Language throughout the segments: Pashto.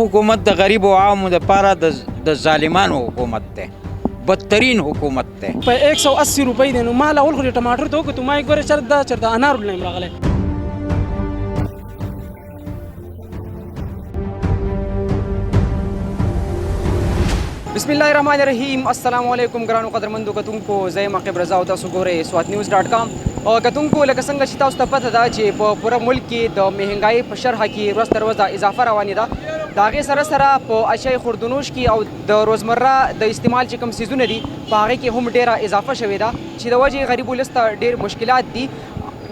حکومت د غریب او عامو دپاره د ظالمانو حکومت دی، بدترین حکومت دی. په 180 روپۍ دی نو ما اول خو ټماټر ته وکتو ما یې ګورې چېرته انار ولیم راغلی. بسم الله الرحمن الرحیم. السلام علیکم ګرانو قدرمندو کتونکو، زه یم عقیب رضا او تاسو ګورئ swatnews.com. او کتونکو لکه څنګه چې تاسو ته پته ده چې په پوره ملک کې د مهنګایي په شرحه کې ورځ تر ورځه اضافه روانې ده. د هغې سره سره په اشیای خوردونوش کې او د روزمره د استعمال چې کوم څیزونه دي په هغې کې هم ډېره اضافه شوې ده چې د وجې غریب ولس ته ډېر مشکلات دي.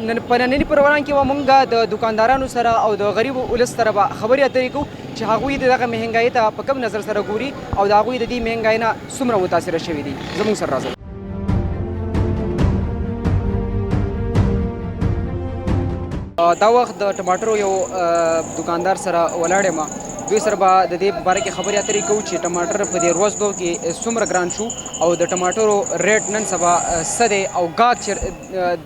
په ننني پروګرام کې به موږ د دکاندارانو سره او د غریبو ولس سره به خبرې اترې کوو چې هغوی د دغه مهنګایي ته په کوم نظر سره ګوري او د هغوی د دې مهنګایي نه څومره متاثره شوي دي. زموږ سره راځئ. دا وخت د ټماټرو یو دکاندار سره ولاړ یم. دوی سره به د دې په باره کې خبرې اترې کوو چې ټماټر په دې ورځو کې څومره ګران شو او د ټماټرو ریټ نن سبا څه دی او ګاهک چې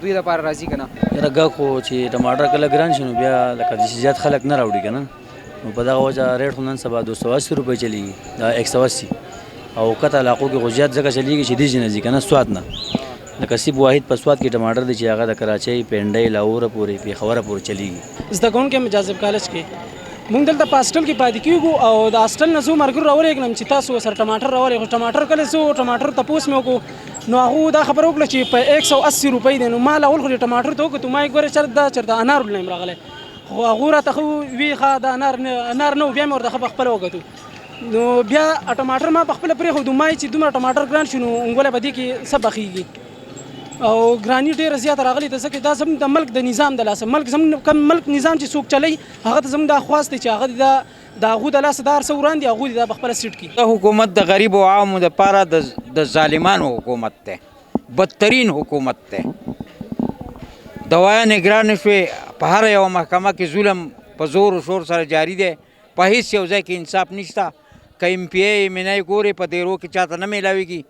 دوی دپاره راځي که نه. یاره ګاهک خو چې ټماټر کله ګران شي نو بیا لکه چې زیات خلک نه راوړي که نه، نو په دغه وجه ریټ خو نن سبا 280 روپۍ چلیږي، دا 180 او کته علاقو کې خو زیات ځکه چلیږي چې دې نه ځي که نه، سوات نه. لکه سیب واحد په سوات کې ټماټر دی چې هغه د کراچۍ، پنډۍ، لاهوره پورې، پېښوره پورې چلیږي. زده کوونکی یم جاذب کالج کې. موږ دلته په هاسټل کې پاتې کېږو او د هاسټل نه زه ملګرو راولېږلم چې تاسو ورسره ټماټر راولئ. خو ټماټر کله زه ټماټر تپوس مې وکړو نو هغو دا خبره وکړه چې په 180 روپۍ دی. نو ما اول خو ټماټر ته وکتو ما یې ګورې چېرته انار ولیم راغلی. خو هغو راته ښه وي ښه دا انار نه و. بیا مې ورته ښه پخپله وکتو نو بیا ټماټر ما پخپله پرېښودو. ما چې دومره ټماټر ګران شو نو انګولی په دې کې څه پخېږي او ګراني ډېره زیاته راغلې ده. ځکه دا زموږ د ملک د نظام د لاسه زموږ کوم ملک نظام چې څوک چلی هغه ته زموږ دا خواست دی چې هغه د هغو د لاسه دا هر څه وړاندې هغوی دا په خپله سیټ کړي. دا حکومت د غریب او عامو دپاره د ظالمانو حکومت دی، بدترین حکومت دی. دوايانې ګرانې شوې، په هره یوه محکمه کې ظلم په زور و شور سره جاري دی. په هېڅ یو ځای کې انصاف نشته. که MPA MNI ګورې په دیرو کې چاته نه میلاویږي.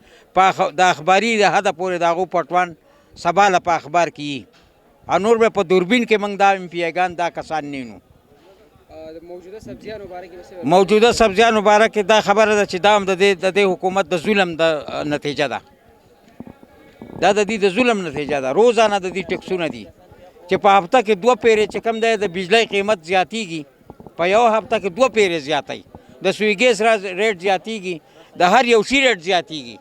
د اخباري د حده پورې د هغو پټوان سبا له په اخبار کې وي او نور به په دوربین کې موږ دا MPA ګان دا کسان نه وینو. موجوده سبزیانو باره کې دا خبره ده چې دا هم د دې حکومت د ظلم د نتیجه ده. دا د دې د ظلم نتیجه ده. روزانه د دې ټکسونه دي چې په هفته کې 2 پیرې چې کم دی د بجلی قیمت زیاتیږي، په یو هفته کې 2 پیرې زیاتی، د سوی ګیس ریټ زیاتیږي، د هر یو شي ریټ زیاتیږي.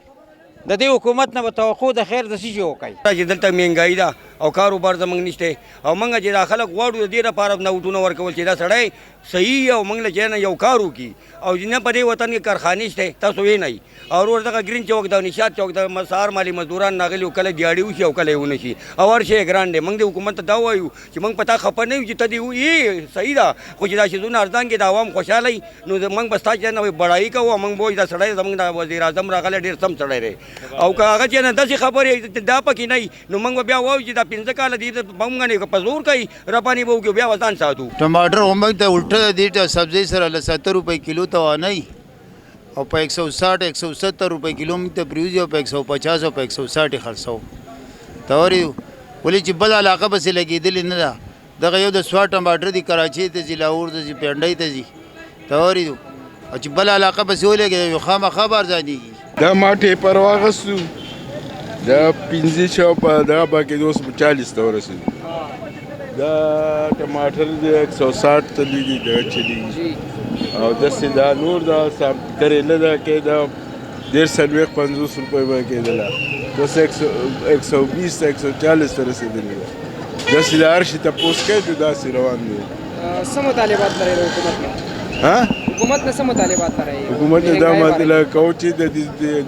د دې حکومت نه به توقع د خیر د څه شي وکړي چې دلته مهنګایي ده او کاروبار زموږ نشته او موږ چې دا خلک غواړو د دې لپاره نوټونه ورکول چې دا سړی صحیح او موږ له چې نه یو کار وکړي او نه په دې وطن کې کارخانې شته تاسو وینئ. او ورته ګرین چوک د نشاط چوک د مسار مالي مزدوران ناغلي کله دیاړي وشي او کله ونه شي او هر شی ګران دی. موږ د حکومت ته دا وایو چې موږ پتا خپه نه یو چې ته دې صحیح ده خو چې دا شیزونه ارزان کې د عوام خوشحاله نو موږ بس تا چې نه بډایي کوو. موږ وایو دا سړی زموږ د وزیر اعظم راغلی ډېر سم سړی دی او که هغه چې نه داسې خبرې دا پکې نه وي نو موږ بیا وایو چې دا 15 کاله دي موږ نه په زور کوي رپانې به وکړو بیا وځان ساتو. ټماټر هم ته الټه دي ته سبزی سره له 70 روپۍ کیلو ته وانه او په 160 170 روپۍ کیلو موږ ته پریوزي او په 150 او په 160 خرڅو. توري ولې چې بل علاقه بسې لګېدلې نه ده. دغه یو د سوات ټماټر دي کراچۍ ته ځي، لاهور ته ځي، پنډۍ ته ځي. توري او چې بل علاقه بسې ولګېږي یو خامخا به ارزانېږي. دا ماټې پر واغستو دا 1500 په دغه باقي 240 ته ورسېدو. دا ټماټر دی 160 ته لګي دا چلیږي او داسې دا نور دا کریله ده کې دا 150 روپۍ به کېدله داسې 120 140 ته رسېدلې ده. داسې د هر شي تپوس کوي نو داسې روان دی. څه مطالبات لرئ د حکومت نه؟ حکومت نه څه مطالبات لرئ؟ حکومت نه دا مطلب کوو چې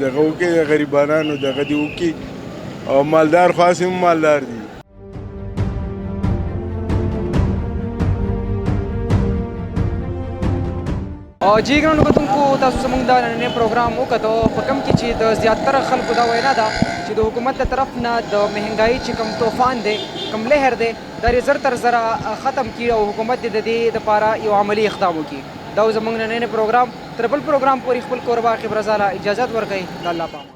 دغه وکړي د غریبانو دغه دې وکړي او مالدار خاص هم مالدار دي. او جی ګرانو کتونکو تاسو زموږ دا نننی پروګرام وکتو په کوم کې چې د زیاتره خلکو دا وینا ده چې د حکومت له طرف نه د مهنګایي چې کوم طوفان دی کوم لهر دی دا یې زر تر زره ختم کړي او حکومت د دې لپاره یو عملي اقدام وکړي. دا زموږ نننی پروګرام تر بل پروګرام پورې خپل کوربه عقیب رضا له اجازت ورکوي. د الله پامان.